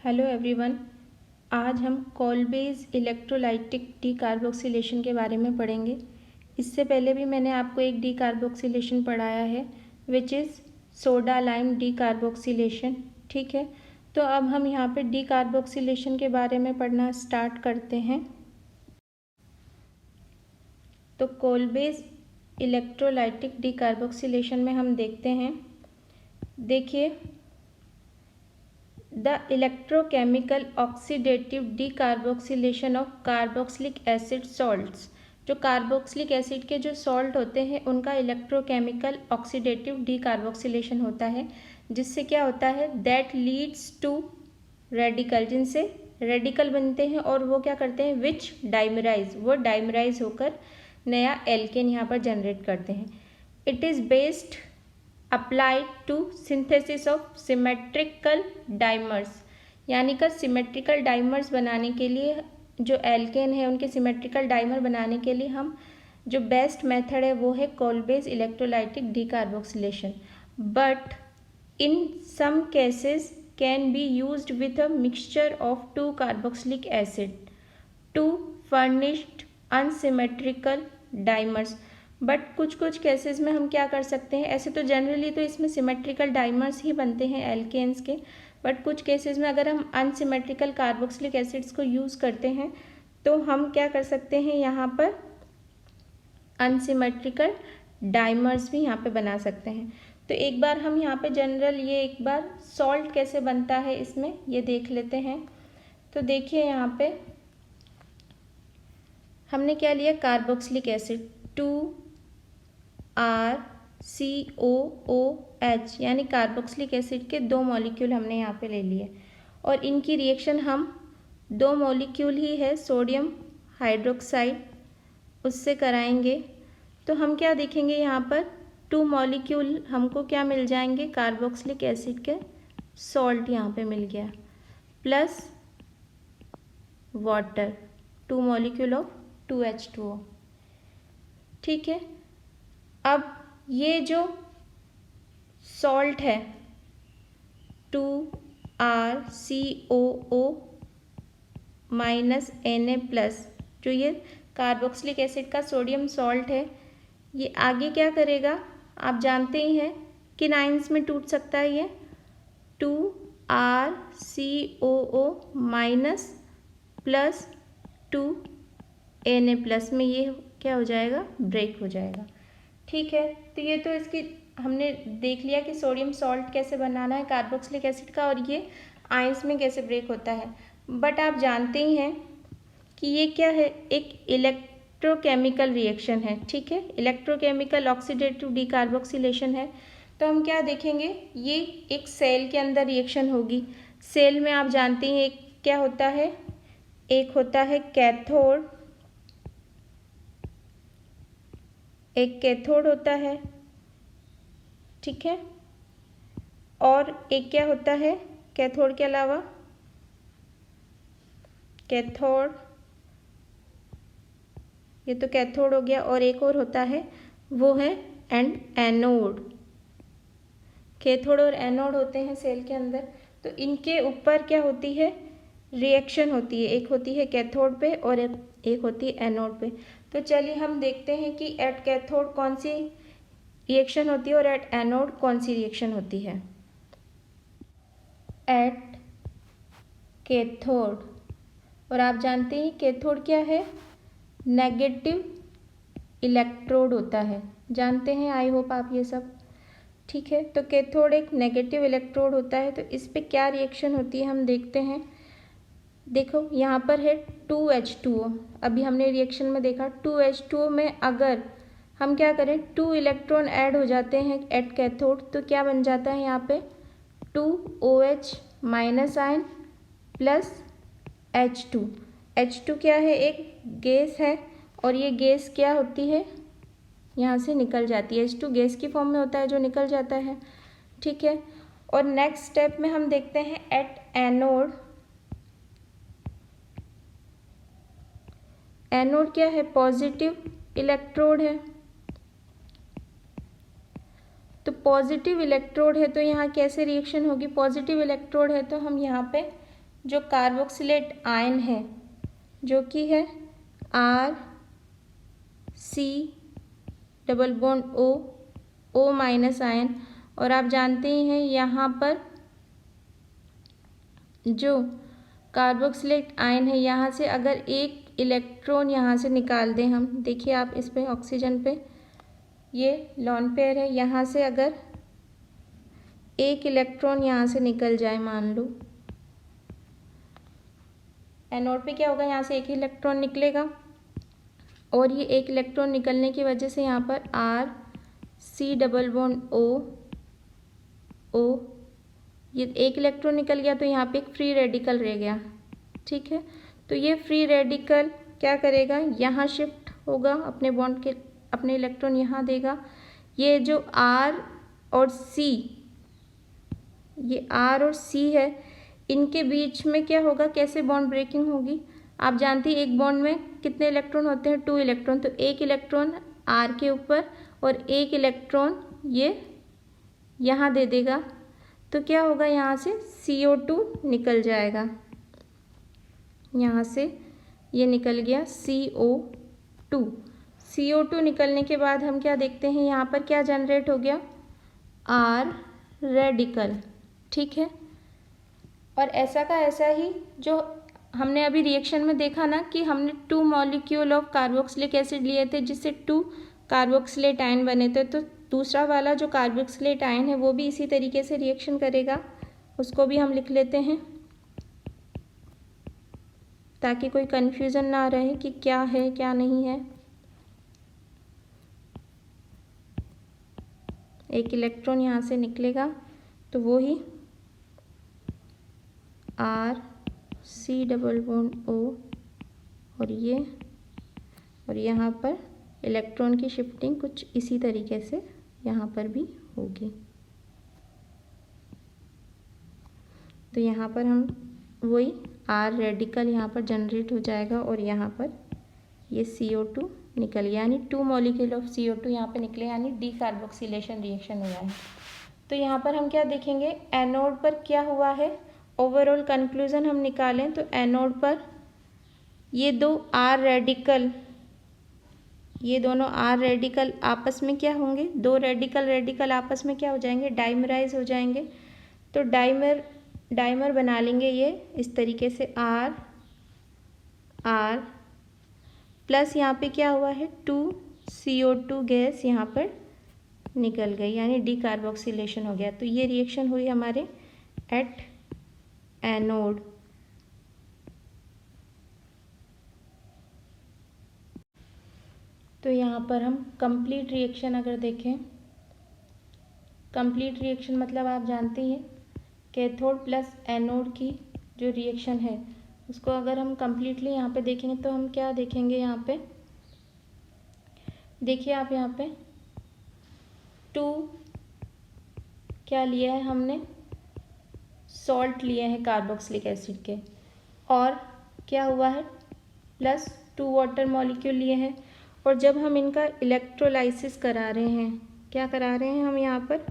Hello everyone. आज हम कोलबेज electrolytic decarboxylation के बारे में पढ़ेंगे। इससे पहले भी मैंने आपको एक डीकार्बोक्सिलेशन पढ़ाया है which is soda lime decarboxylation. ठीक है, तो अब हम यहाँ पे डीकार्बोक्सिलेशन के बारे में पढ़ना स्टार्ट करते हैं। तो कोलबेज इलेक्ट्रोलाइटिक डीकार्बोक्सिलेशन में हम देखते हैं, देखिए, the electrochemical oxidative decarboxylation of carboxylic acid salts. जो कार्बोक्सिलिक एसिड के जो सॉल्ट होते हैं उनका इलेक्ट्रोकेमिकल ऑक्सीडेटिव डीकार्बोक्सिलेशन होता है, जिससे क्या होता है, दैट लीड्स टू रेडिकल, जिनसे रेडिकल बनते हैं और वो क्या करते हैं, विच डाइमराइज, वो डाइमराइज होकर नया एल्केन यहाँ पर जनरेट करते हैं। It is based applied to synthesis of symmetrical dimers, यानी कि सिमेट्रिकल डाइमर्स बनाने के लिए जो एल्केन है उनके सिमेट्रिकल डाइमर बनाने के लिए हम जो बेस्ट मेथड है वो है Kolbe's electrolytic decarboxylation. But in some cases can be used with a mixture of two carboxylic acid to furnished unsymmetrical dimers. But कुछ कुछ केसेस में हम क्या कर सकते हैं, ऐसे तो जनरली तो इसमें सिमेट्रिकल डाइमर्स ही बनते हैं एल्केन्स के, बट कुछ केसेस में अगर हम अनसिमेट्रिकल कार्बोक्सिलिक एसिड्स को यूज़ करते हैं तो हम क्या कर सकते हैं, यहाँ पर अनसिमेट्रिकल डाइमर्स भी यहाँ पे बना सकते हैं। तो एक बार हम यहाँ पे जनरल ये एक बार सॉल्ट कैसे बनता है इसमें ये देख लेते हैं। तो देखिए यहाँ पे हमने क्या लिया, कार्बोक्सिलिक एसिड 2RCOOH, यानी कार्बोक्सिलिक एसिड के 2 मॉलिक्यूल हमने यहाँ पे ले लिए और इनकी रिएक्शन हम 2 मॉलिक्यूल ही है सोडियम हाइड्रोक्साइड उससे कराएंगे। तो हम क्या देखेंगे, यहाँ पर 2 मॉलिक्यूल हमको क्या मिल जाएंगे, कार्बोक्सिलिक एसिड के सॉल्ट यहाँ पे मिल गया, plus water 2 molecule of 2H2O। ठीक है, अब ये जो सॉल्ट है 2RCOO माइनस Na+, जो ये कार्बोक्सिलिक एसिड का सोडियम सॉल्ट है, ये आगे क्या करेगा, आप जानते ही हैं किन आयंस में टूट सकता है ये, 2RCOO माइनस प्लस 2Na+ में ये क्या हो जाएगा, ब्रेक हो जाएगा। ठीक है, तो ये तो इसकी हमने देख लिया कि सोडियम सॉल्ट कैसे बनाना है कार्बोक्सिलिक एसिड का और ये आयंस में कैसे ब्रेक होता है। बट आप जानते ही हैं कि ये क्या है, एक इलेक्ट्रोकेमिकल रिएक्शन है। ठीक है, इलेक्ट्रोकेमिकल ऑक्सीडेटिव डीकार्बोक्सिलेशन है। तो हम क्या देखेंगे, ये एक सेल के अंदर रिएक्शन होगी। सेल में आप जानते हैं एक क्या होता है, एक होता है कैथोड, एक कैथोड होता है, ठीक है, और एक क्या होता है कैथोड के अलावा, कैथोड, ये तो कैथोड हो गया, और एक और होता है वो है एनोड। कैथोड और एनोड होते हैं सेल के अंदर। तो इनके ऊपर क्या होती है, रिएक्शन होती है, एक होती है कैथोड पे और एक होती है एनोड पे। तो चलिए हम देखते हैं कि एट कैथोड कौन सी रिएक्शन होती है और एट एनोड कौन सी रिएक्शन होती है। एट कैथोड, और आप जानते हैं कैथोड क्या है, नेगेटिव इलेक्ट्रोड होता है, जानते हैं, आई होप आप ये सब। ठीक है, तो कैथोड एक नेगेटिव इलेक्ट्रोड होता है। तो इस पे क्या रिएक्शन होती है हम देखते हैं। देखो यहाँ पर है 2H2O, अभी हमने रिएक्शन में देखा 2H2O में अगर हम क्या करें, 2 इलेक्ट्रॉन ऐड हो जाते हैं एट कैथोड, तो क्या बन जाता है यहाँ पे 2OH minus ion plus H2। H2 क्या है, एक गैस है और ये गैस क्या होती है, यहाँ से निकल जाती है। H2 गैस की फॉर्म में होता है जो निकल जाता है। ठीक है, और नेक्स्ट स्टेप में हम देखते हैं एट एनोड। एनोड क्या है, पॉजिटिव इलेक्ट्रोड है। तो पॉजिटिव इलेक्ट्रोड है तो यहाँ कैसे रिएक्शन होगी, पॉजिटिव इलेक्ट्रोड है तो हम यहाँ पे जो कार्बोक्सिलेट आयन है जो कि है R C double bond O minus ion, और आप जानते ही हैं यहाँ पर जो कार्बोक्सिलेट आयन है यहाँ से अगर एक इलेक्ट्रॉन यहाँ से निकाल दें हम, देखिए आप इस पे ऑक्सीजन पे ये लॉन पेयर है, यहाँ से अगर एक इलेक्ट्रॉन यहाँ से निकल जाए, मान लो एनोड पे क्या होगा, यहाँ से एक इलेक्ट्रॉन निकलेगा और ये एक इलेक्ट्रॉन निकलने की वजह से यहाँ पर R C double bond O ये एक इलेक्ट्रॉन निकल गया तो यहाँ पे एक फ्री रेडिकल रह गया। ठीक है, तो ये फ्री रेडिकल क्या करेगा, यहाँ शिफ्ट होगा, अपने बॉन्ड के अपने इलेक्ट्रॉन यहाँ देगा। ये जो R और C, ये R और C है, इनके बीच में क्या होगा, कैसे बॉन्ड ब्रेकिंग होगी। आप जानते हैं एक बॉन्ड में कितने इलेक्ट्रॉन होते हैं, 2 इलेक्ट्रॉन, तो एक इलेक्ट्रॉन R के ऊपर और एक इलेक्ट्रॉन ये यहाँ दे देगा, तो क्या होगा, यहाँ से CO2 निकल जाएगा, यहाँ से ये निकल गया CO2 निकलने के बाद हम क्या देखते हैं, यहाँ पर क्या जनरेट हो गया, R रेडिकल। ठीक है, और ऐसा का ऐसा ही जो हमने अभी रिएक्शन में देखा ना कि हमने 2 मॉलिक्यूल ऑफ कार्बोक्सिलिक एसिड लिए थे जिससे 2 कार्बोक्सिलेट आयन बने थे, तो दूसरा वाला जो कार्बोक्सिलेट आयन है वो भी इसी तरीके से रिएक्शन करेगा, उसको भी हम लिख लेते हैं ताकि कोई कन्फ्यूज़न ना रहे कि क्या है क्या नहीं है। एक इलेक्ट्रॉन यहाँ से निकलेगा तो वो ही R C double bond O और यहाँ पर इलेक्ट्रॉन की शिफ्टिंग कुछ इसी तरीके से यहाँ पर भी होगी। तो यहाँ पर हम वही R रेडिकल यहाँ पर जनरेट हो जाएगा और यहाँ पर ये CO2 निकल गया, यानी 2 मॉलिक्यूल ऑफ CO2 यहाँ पे निकले, यानी डीकार्बोक्सिलेशन रिएक्शन हुआ है। तो यहाँ पर हम क्या देखेंगे, एनोड पर क्या हुआ है, ओवरऑल कंक्लूजन हम निकालें तो एनोड पर ये दो R रेडिकल, ये दोनों R रेडिकल आपस में क्या होंगे, दो रेडिकल आपस में क्या हो जाएंगे, डाइमराइज हो जाएंगे। तो डाइमर बना लेंगे ये इस तरीके से R प्लस यहाँ पे क्या हुआ है 2CO2 गैस यहाँ पर निकल गई, यानी डीकार्बोक्सिलेशन हो गया। तो ये रिएक्शन हुई हमारे एट एनोड। तो यहाँ पर हम कंप्लीट रिएक्शन अगर देखें, कंप्लीट रिएक्शन मतलब आप जानते हैं कैथोड प्लस एनोड की जो रिएक्शन है उसको अगर हम कंप्लीटली यहाँ पे देखेंगे तो हम क्या देखेंगे, यहाँ पे देखिए आप, यहाँ पे 2 क्या लिया है हमने, सॉल्ट लिए हैं कार्बोक्सिलिक एसिड के, और क्या हुआ है प्लस 2 वाटर मॉलिक्यूल लिए हैं। और जब हम इनका इलेक्ट्रोलाइसिस करा रहे हैं, क्या करा रहे हैं हम यहाँ पर,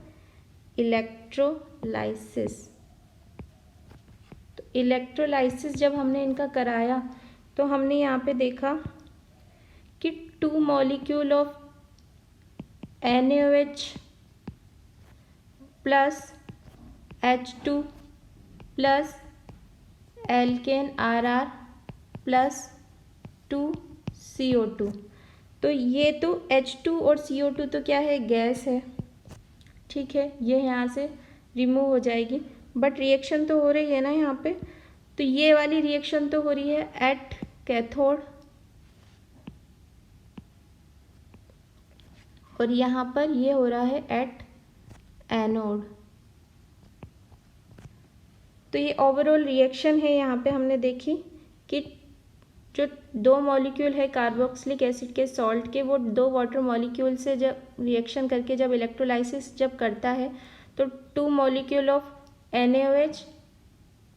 इलेक्ट्रोलाइसिस। तो इलेक्ट्रोलाइसिस जब हमने इनका कराया तो हमने यहाँ पे देखा कि 2 molecule of NaOH plus H2 plus alkane RR plus 2CO2। तो ये तो H2 और CO2 तो क्या है, गैस है। ठीक है, ये यहाँ से रिमूव हो जाएगी, बट रिएक्शन तो हो रही है ना यहाँ पे। तो ये वाली रिएक्शन तो हो रही है एट कैथोड और यहाँ पर ये हो रहा है एट एनोड। तो ये ओवरऑल रिएक्शन है, यहाँ पे हमने देखी कि जो 2 मॉलिक्यूल है कार्बोक्सिलिक एसिड के सॉल्ट के, वो 2 वाटर मॉलिक्यूल से जब रिएक्शन करके जब इलेक्ट्रोलाइसिस जब करता है तो 2 molecule of NaOH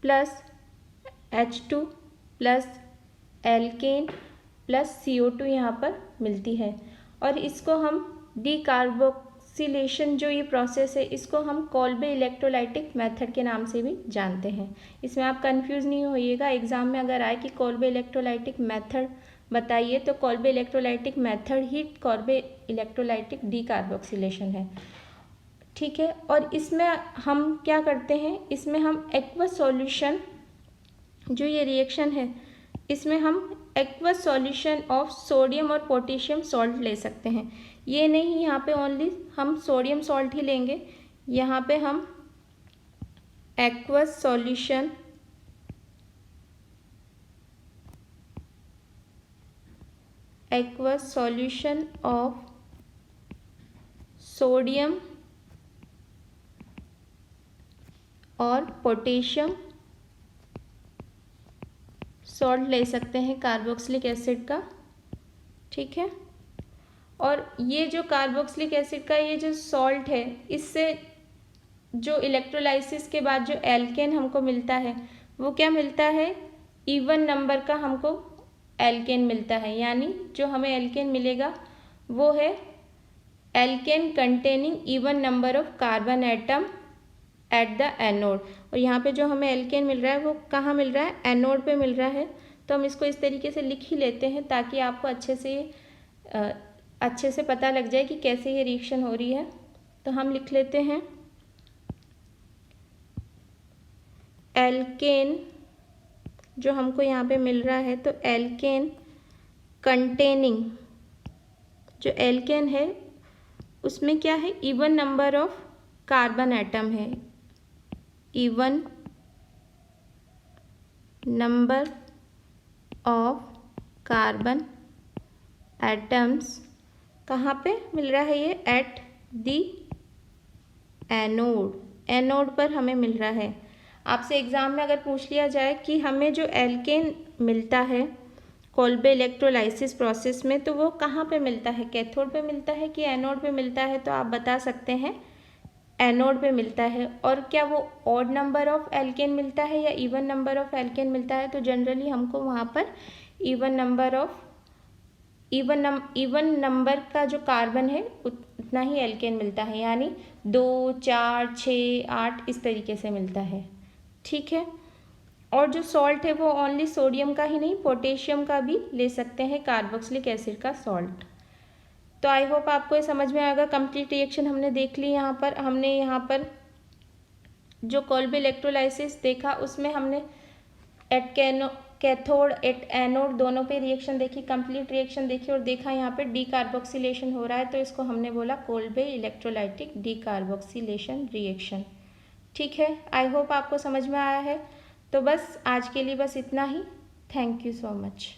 plus H2 plus alkane plus CO2 यहाँ पर मिलती है, और इसको हम कार्बोक्सिलेशन जो ये प्रोसेस है इसको हम कोल्बे इलेक्ट्रोलाइटिक मेथड के नाम से भी जानते हैं। इसमें आप कंफ्यूज नहीं होइएगा, एग्जाम में अगर आए कि कोल्बे इलेक्ट्रोलाइटिक मेथड बताइए तो कोल्बे इलेक्ट्रोलाइटिक मेथड ही कोल्बे इलेक्ट्रोलाइटिक डीकार्बोक्सिलेशन है। ठीक है, और इसमें हम क्या करते हैं, इसमें हम एक्वस सॉल्यूशन जो ये रिएक्शन है इसमें हम एक्वस सॉल्यूशन ऑफ सोडियम और पोटेशियम सॉल्ट ले सकते हैं। ये नहीं यहाँ पे ओनली हम सोडियम सॉल्ट ही लेंगे, यहाँ पे हम एक्वस सॉल्यूशन ऑफ सोडियम और पोटेशियम सॉल्ट ले सकते हैं कार्बोक्सिलिक एसिड का। ठीक है, और ये जो कार्बोक्सिलिक एसिड का ये जो सॉल्ट है इससे जो इलेक्ट्रोलाइसिस के बाद जो एल्केन हमको मिलता है वो क्या मिलता है, इवन नंबर का हमको एल्केन मिलता है। यानी जो हमें एल्केन मिलेगा वो है alkane containing even number of carbon atom at the anode. और यहाँ पे जो हमें एल्केन मिल रहा है वो कहाँ मिल रहा है, एनोड पे मिल रहा है। तो हम इसको इस तरीके से लिख ही लेते हैं ताकि आपको अच्छे से पता लग जाए कि कैसे ये रिएक्शन हो रही है। तो हम लिख लेते हैं एल्केन जो हमको यहाँ पे मिल रहा है, तो एल्केन कंटेनिंग जो एल्केन है उसमें क्या है, even number of carbon atom है, even number of carbon atoms कहाँ पे मिल रहा है, ये एट दी एनोड, एनोड पर हमें मिल रहा है। आपसे एग्ज़ाम में अगर पूछ लिया जाए कि हमें जो एल्केन मिलता है कोल्बे इलेक्ट्रोलाइसिस प्रोसेस में तो वो कहाँ पे मिलता है, कैथोड पे मिलता है कि एनोड पे मिलता है, तो आप बता सकते हैं एनोड पे मिलता है। और क्या वो ऑड नंबर ऑफ एल्केन मिलता है या इवन नंबर ऑफ एल्केन मिलता है, तो जनरली हमको वहाँ पर इवन नंबर का जो कार्बन है उतना ही एल्केन मिलता है, यानी 2, 4, 6, 8 इस तरीके से मिलता है। ठीक है, और जो सॉल्ट है वो ओनली सोडियम का ही नहीं पोटेशियम का भी ले सकते हैं, कार्बोक्सिलिक एसिड का सॉल्ट। तो आई होप आपको ये समझ में आएगा। कंप्लीट रिएक्शन हमने देख ली। हमने यहाँ पर जो कोल्बे इलेक्ट्रोलाइसिस देखा उसमें हमने एट कैथोड एट एनोड दोनों पे रिएक्शन देखी, कंप्लीट रिएक्शन देखी और देखा यहाँ पे डीकार्बोक्सिलेशन हो रहा है, तो इसको हमने बोला कोल्बे इलेक्ट्रोलाइटिक डीकार्बोक्सिलेशन रिएक्शन। ठीक है, आई होप आपको समझ में आया है। तो बस आज के लिए बस इतना ही। Thank you so much.